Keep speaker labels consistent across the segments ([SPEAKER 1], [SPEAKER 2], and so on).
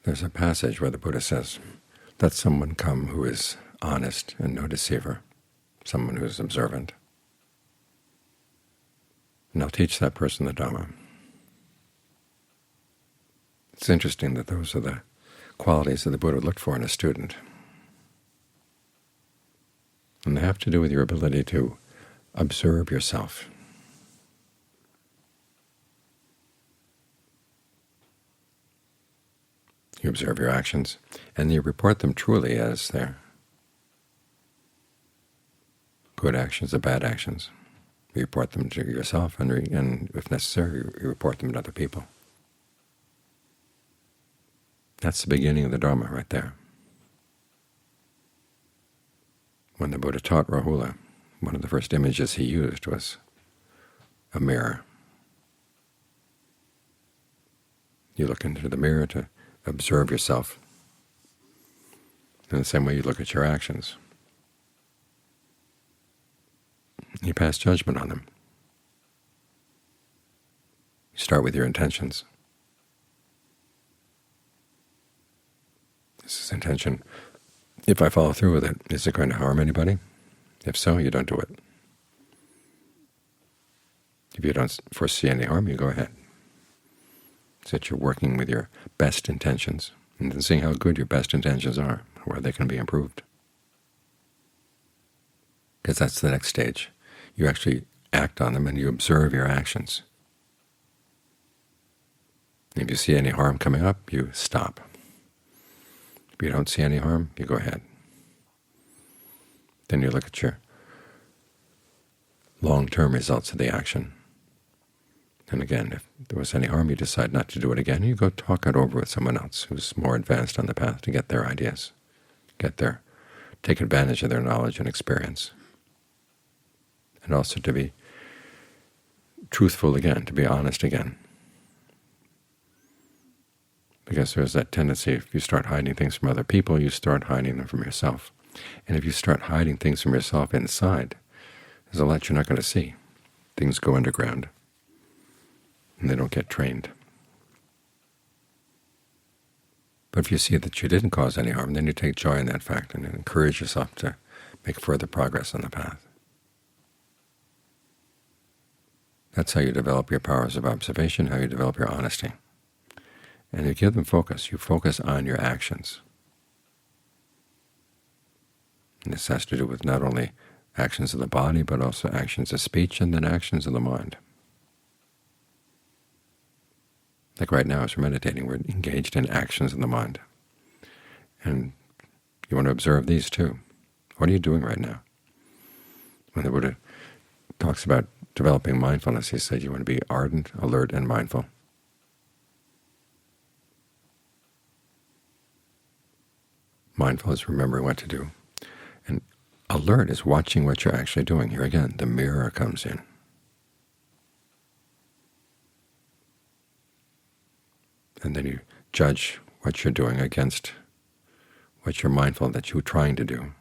[SPEAKER 1] There's a passage where the Buddha says, "Let someone come who is honest and no deceiver, someone who is observant, and I'll teach that person the Dhamma." It's interesting that those are the qualities that the Buddha looked for in a student. And they have to do with your ability to observe yourself. You observe your actions, and you report them truly as they're good actions or bad actions. You report them to yourself, and if necessary, you report them to other people. That's the beginning of the Dharma right there. When the Buddha taught Rahula, one of the first images he used was a mirror. You look into the mirror to observe yourself in the same way you look at your actions. You pass judgment on them. You start with your intentions. This is intention. If I follow through with it, is it going to harm anybody? If so, you don't do it. If you don't foresee any harm, you go ahead. So that you're working with your best intentions and then seeing how good your best intentions are, where they can be improved. Because that's the next stage. You actually act on them and you observe your actions. If you see any harm coming up, you stop. If you don't see any harm, you go ahead. Then you look at your long-term results of the action. And again, if there was any harm, you decide not to do it again. You go talk it over with someone else who's more advanced on the path to get their ideas, take advantage of their knowledge and experience, and also to be truthful again, to be honest again. Because there's that tendency, if you start hiding things from other people, you start hiding them from yourself. And if you start hiding things from yourself inside, there's a lot you're not going to see. Things go underground, and they don't get trained. But if you see that you didn't cause any harm, then you take joy in that fact and encourage yourself to make further progress on the path. That's how you develop your powers of observation, how you develop your honesty. And you give them focus. You focus on your actions. And this has to do with not only actions of the body, but also actions of speech and then actions of the mind. Like right now as we're meditating, we're engaged in actions of the mind. And you want to observe these too. What are you doing right now? When the Buddha talks about developing mindfulness, he said you want to be ardent, alert, and mindful. Mindful is remembering what to do. And alert is watching what you're actually doing. Here again, the mirror comes in. And then you judge what you're doing against what you're mindful that you're trying to do.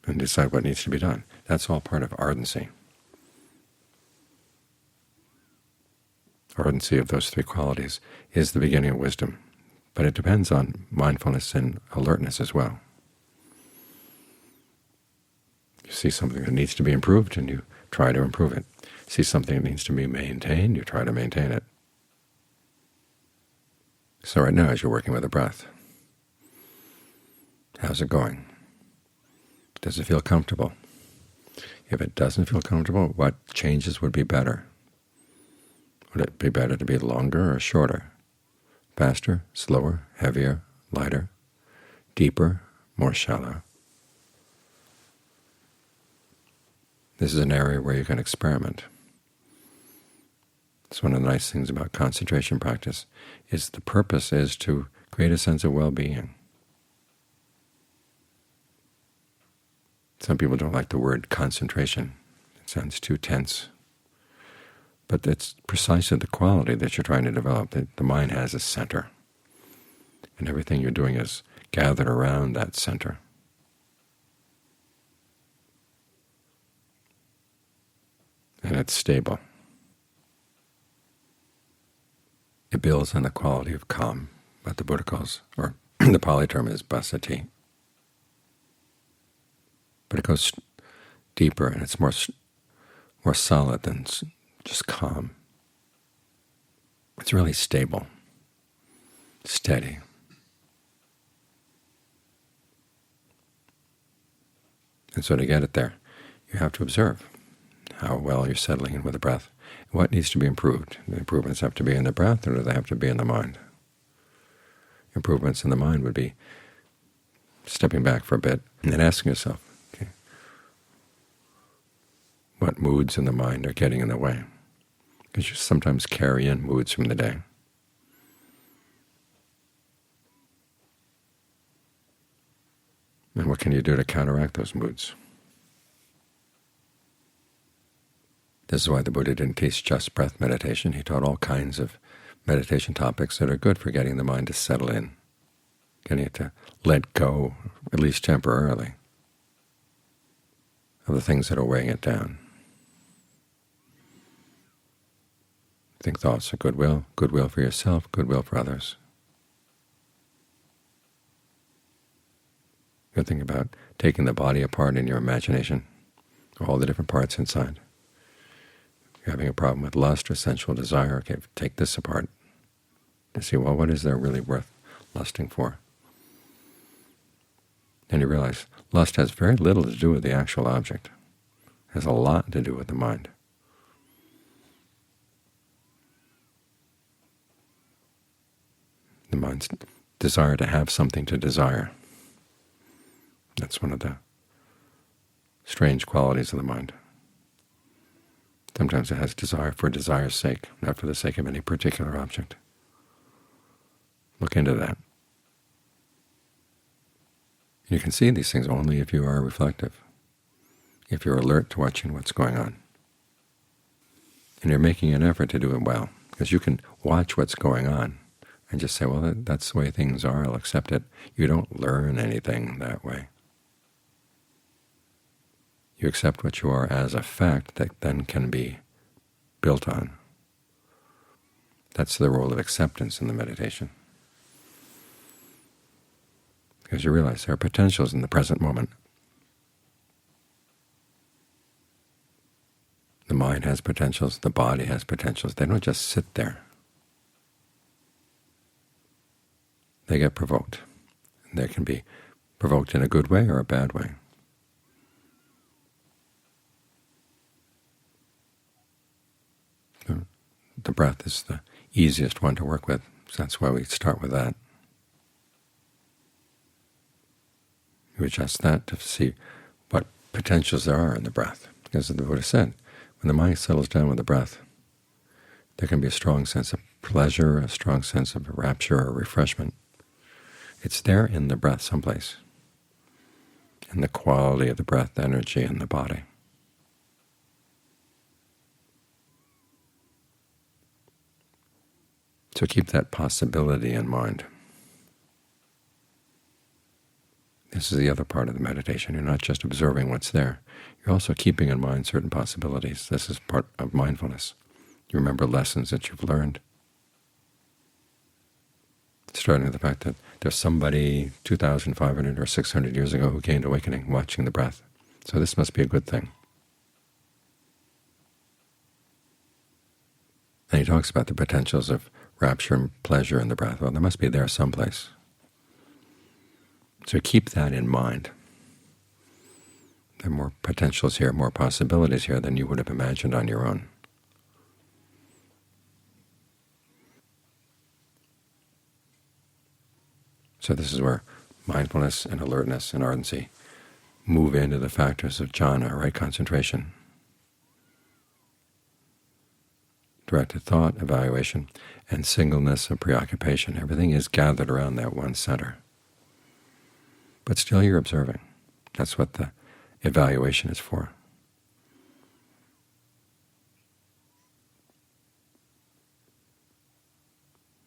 [SPEAKER 1] And decide what needs to be done. That's all part of ardency. Ardency of those three qualities is the beginning of wisdom, but it depends on mindfulness and alertness as well. You see something that needs to be improved, and you try to improve it. See something that needs to be maintained, you try to maintain it. So right now, as you're working with the breath, how's it going? Does it feel comfortable? If it doesn't feel comfortable, what changes would be better? Would it be better to be longer or shorter? Faster, slower, heavier, lighter, deeper, more shallow? This is an area where you can experiment. It's one of the nice things about concentration practice, is the purpose is to create a sense of well-being. Some people don't like the word concentration. It sounds too tense. But it's precisely the quality that you're trying to develop, that the mind has a center, and everything you're doing is gathered around that center. And it's stable. It builds on the quality of calm, what the Buddha calls, or the Pali term is basati. But it goes deeper, and it's more solid than just calm. It's really stable, steady. And so to get it there, you have to observe how well you're settling in with the breath. What needs to be improved? The improvements have to be in the breath, or do they have to be in the mind? Improvements in the mind would be stepping back for a bit and then asking yourself, okay, what moods in the mind are getting in the way? Because you sometimes carry in moods from the day. And what can you do to counteract those moods? This is why the Buddha didn't teach just breath meditation. He taught all kinds of meditation topics that are good for getting the mind to settle in, getting it to let go, at least temporarily, of the things that are weighing it down. Think thoughts of goodwill for yourself, goodwill for others. You think about taking the body apart in your imagination, all the different parts inside. If you're having a problem with lust or sensual desire, okay, take this apart and see, well, what is there really worth lusting for? And you realize lust has very little to do with the actual object. It has a lot to do with the mind. The mind's desire to have something to desire. That's one of the strange qualities of the mind. Sometimes it has desire for desire's sake, not for the sake of any particular object. Look into that. You can see these things only if you are reflective, if you're alert to watching what's going on. And you're making an effort to do it well, because you can watch what's going on and just say, well, that's the way things are, I'll accept it. You don't learn anything that way. You accept what you are as a fact that then can be built on. That's the role of acceptance in the meditation. Because you realize there are potentials in the present moment. The mind has potentials, the body has potentials. They don't just sit there. They get provoked. They can be provoked in a good way or a bad way. The breath is the easiest one to work with, so that's why we start with that. You adjust that to see what potentials there are in the breath. Because as the Buddha said, when the mind settles down with the breath, there can be a strong sense of pleasure, a strong sense of rapture or refreshment. It's there in the breath someplace, in the quality of the breath, the energy in the body. So keep that possibility in mind. This is the other part of the meditation. You're not just observing what's there. You're also keeping in mind certain possibilities. This is part of mindfulness. You remember lessons that you've learned. Starting with the fact that there's somebody 2,500 or 600 years ago who gained awakening watching the breath. So this must be a good thing. And he talks about the potentials of rapture and pleasure in the breath. Well, there must be there someplace. So keep that in mind. There are more potentials here, more possibilities here than you would have imagined on your own. So this is where mindfulness and alertness and ardency move into the factors of jhana, right concentration. Directed thought, evaluation, and singleness of preoccupation. Everything is gathered around that one center. But still you're observing. That's what the evaluation is for.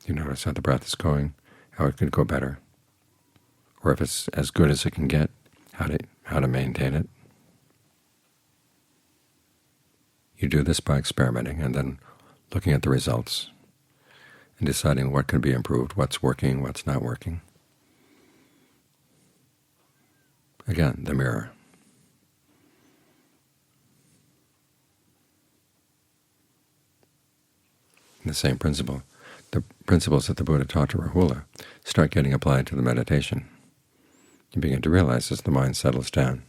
[SPEAKER 1] You notice how the breath is going, how it could go better, or if it's as good as it can get, how to maintain it. You do this by experimenting and then looking at the results and deciding what can be improved, what's working, what's not working. Again, the mirror. The same principle. The principles that the Buddha taught to Rahula start getting applied to the meditation. You begin to realize as the mind settles down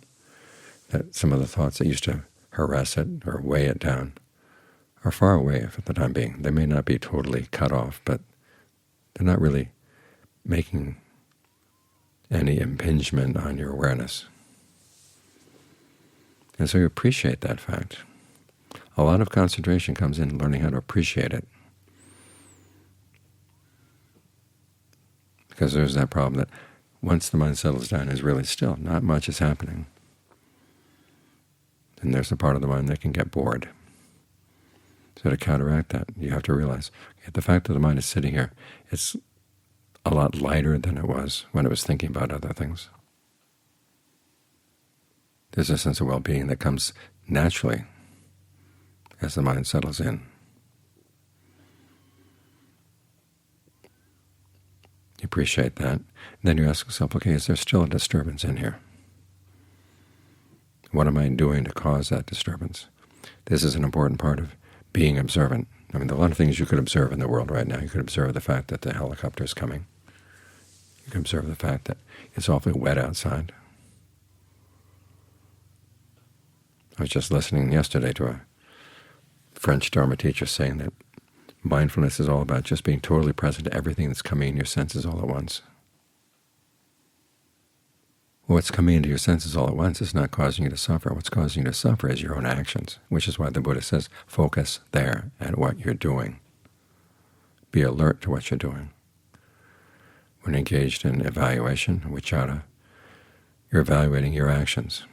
[SPEAKER 1] that some of the thoughts that used to harass it or weigh it down are far away for the time being. They may not be totally cut off, but they're not really making any impingement on your awareness. And so you appreciate that fact. A lot of concentration comes in learning how to appreciate it. Because there's that problem that once the mind settles down, it's really still. Not much is happening. And there's a part of the mind that can get bored. So to counteract that, you have to realize the fact that the mind is sitting here, it's a lot lighter than it was when it was thinking about other things. There's a sense of well-being that comes naturally as the mind settles in. You appreciate that. And then you ask yourself, okay, is there still a disturbance in here? What am I doing to cause that disturbance? This is an important part of being observant. I mean, there are a lot of things you could observe in the world right now. You could observe the fact that the helicopter is coming. You can observe the fact that it's awfully wet outside. I was just listening yesterday to a French Dhamma teacher saying that mindfulness is all about just being totally present to everything that's coming in your senses all at once. What's coming into your senses all at once is not causing you to suffer. What's causing you to suffer is your own actions, which is why the Buddha says, focus there at what you're doing. Be alert to what you're doing. When engaged in evaluation, vicāra, you're evaluating your actions.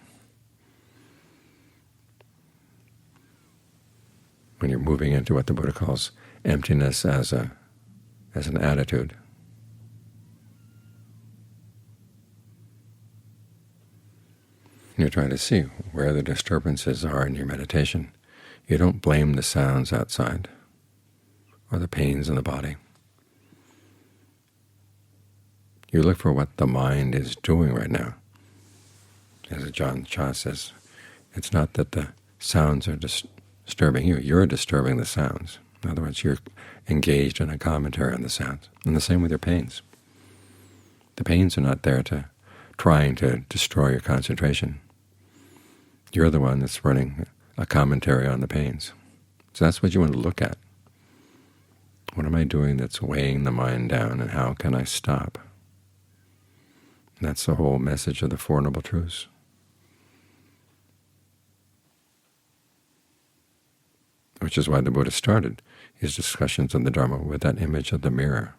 [SPEAKER 1] When you're moving into what the Buddha calls emptiness as an attitude, you're trying to see where the disturbances are in your meditation. You don't blame the sounds outside or the pains in the body. You look for what the mind is doing right now. As Ajahn Chah says, it's not that the sounds are disturbing you. You're disturbing the sounds. In other words, you're engaged in a commentary on the sounds. And the same with your pains. The pains are not there trying to destroy your concentration. You're the one that's running a commentary on the pains. So that's what you want to look at. What am I doing that's weighing the mind down, and how can I stop? And that's the whole message of the Four Noble Truths. Which is why the Buddha started his discussions on the Dharma with that image of the mirror.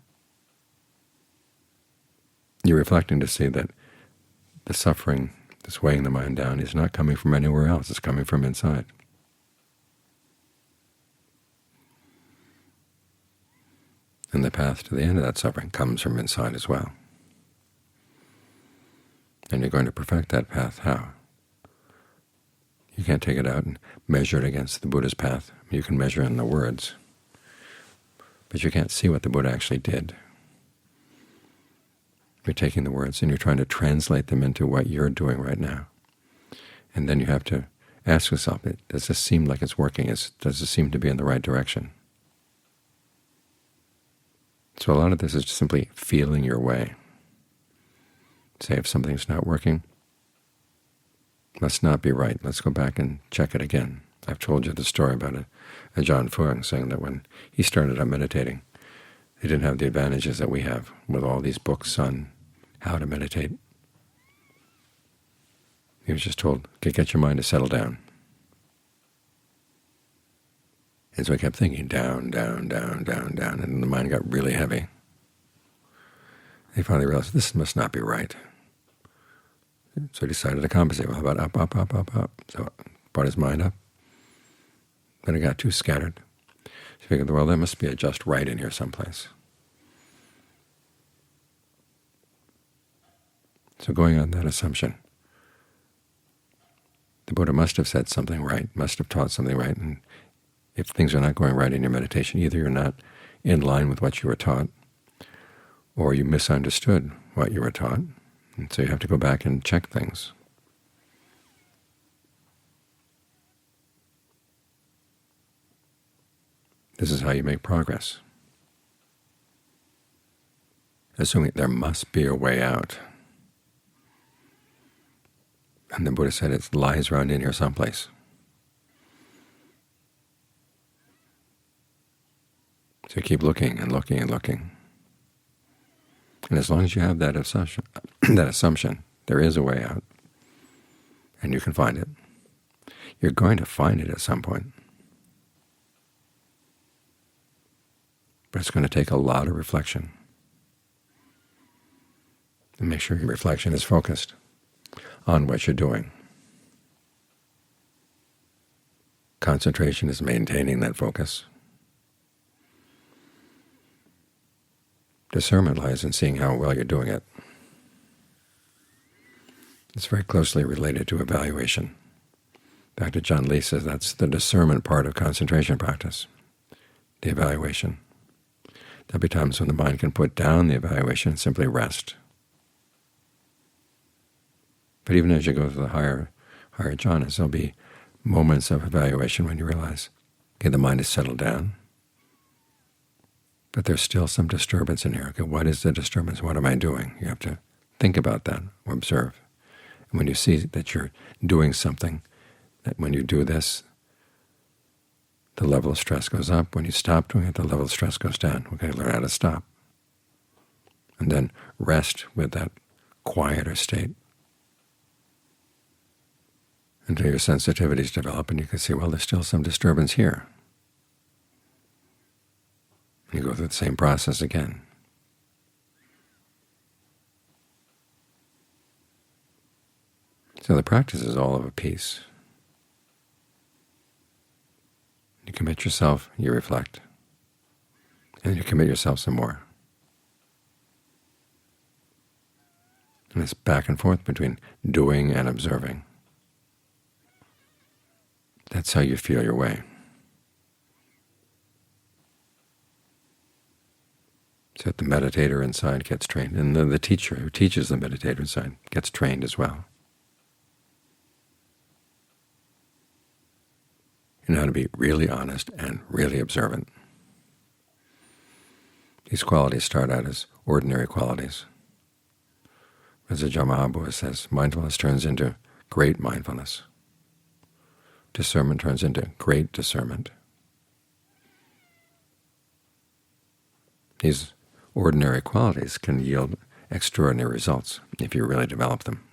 [SPEAKER 1] You're reflecting to see that the suffering that's weighing the mind down is not coming from anywhere else. It's coming from inside. And the path to the end of that suffering comes from inside as well. And you're going to perfect that path how? You can't take it out and measure it against the Buddha's path. You can measure in the words, but you can't see what the Buddha actually did. You're taking the words and you're trying to translate them into what you're doing right now. And then you have to ask yourself, does this seem like it's working? Does this seem to be in the right direction? So a lot of this is just simply feeling your way. Say if something's not working, must not be right. Let's go back and check it again. I've told you the story about a John Fuang saying that when he started out meditating, he didn't have the advantages that we have with all these books on how to meditate. He was just told, okay, get your mind to settle down. And so he kept thinking down, down, down, down, down, and the mind got really heavy. He finally realized this must not be right. So he decided to compensate. Well, how about up, up, up, up, up? So brought his mind up. Then it got too scattered. So he figured, well, there must be a just right in here someplace. So going on that assumption, the Buddha must have said something right, must have taught something right. And if things are not going right in your meditation, either you're not in line with what you were taught, or you misunderstood what you were taught, and so you have to go back and check things. This is how you make progress, assuming there must be a way out. And the Buddha said it lies around in here someplace. So you keep looking and looking and looking. And as long as you have that assumption, there is a way out, and you can find it. You're going to find it at some point. But it's going to take a lot of reflection. And make sure your reflection is focused on what you're doing. Concentration is maintaining that focus. Discernment lies in seeing how well you're doing it. It's very closely related to evaluation. Dr. John Lee says that's the discernment part of concentration practice, the evaluation. There'll be times when the mind can put down the evaluation and simply rest. But even as you go through the higher jhanas, there'll be moments of evaluation when you realize, okay, the mind is settled down, but there's still some disturbance in here. Okay, what is the disturbance? What am I doing? You have to think about that or observe. And when you see that you're doing something, that when you do this, the level of stress goes up. When you stop doing it, the level of stress goes down. We've got to learn how to stop. And then rest with that quieter state until your sensitivities develop and you can see, well, there's still some disturbance here. You go through the same process again. So the practice is all of a piece. You commit yourself, you reflect, and you commit yourself some more. And it's back and forth between doing and observing. That's how you feel your way. So that the meditator inside gets trained, and the teacher who teaches the meditator inside gets trained as well. You know how to be really honest and really observant. These qualities start out as ordinary qualities. As the Mahabodhi says, mindfulness turns into great mindfulness. Discernment turns into great discernment. These ordinary qualities can yield extraordinary results if you really develop them.